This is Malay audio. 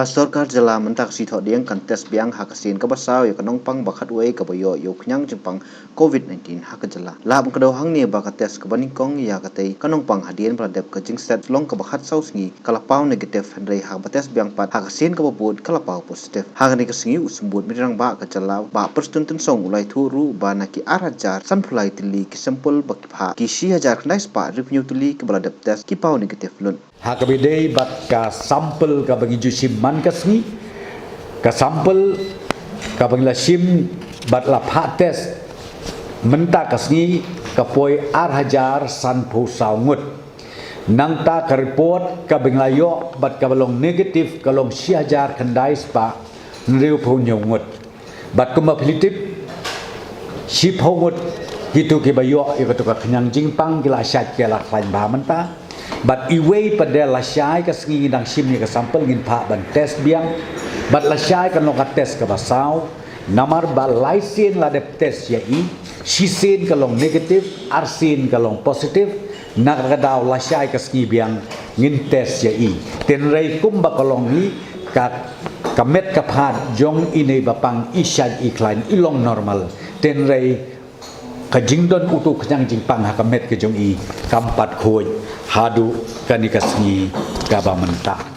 Sorkar jala mentak si thok diang kan tes biang hakasin ka basaw ya kanong pang bakat wei ka bayo yo knyang jepang COVID-19 hakajala lab ka daw hang ni ba ka tes ka baning kong ya ka tei kanong pang hadien pradep ka jing set long ka bakat saw singi kalapaw negative handai ha ba tes biang pat hakasin ka babut kalapaw positive hagani ka singi usumbut mirang ba ka jala ba perstun tun song ulai thuru ba na ki arajar san phulai tili ki sampul ba ki pha ki 6000 khnai spa revenue tuli ka bradep tes ki paw negative lun Hakabidai bat ka sampel ka bagi jusim man kasni ka sampel ka bagi la sim bat la pha test menta kasni ka poi ar hajar san phu saungut nang ta ka report ka bagi la yo bat ka balong negatif ka long 6000 khandai spa nriu phu nyongut bat kuma positif si phongut gitu ke bayo ikut ka khnyang jingpang gila syat ke la khlain ba menta But iway pada lasyai ka sengi dang sim ni ka sampel ngin pha ban test biang but lasyai kan long ka test ka basaw namar ba laisin la dep test ya i sisin ka long negative arsin ka long positive nakakadaw lasyai ka sengi biang ngin test ya i tenrei kum ba ka long ni ka kamet ka phat jong inei bapang isyad iklan ilong normal tenrei kajingdon utu kanyang jingpang hakamet ke jong i kampat khoi hadu kanikasni gaba menta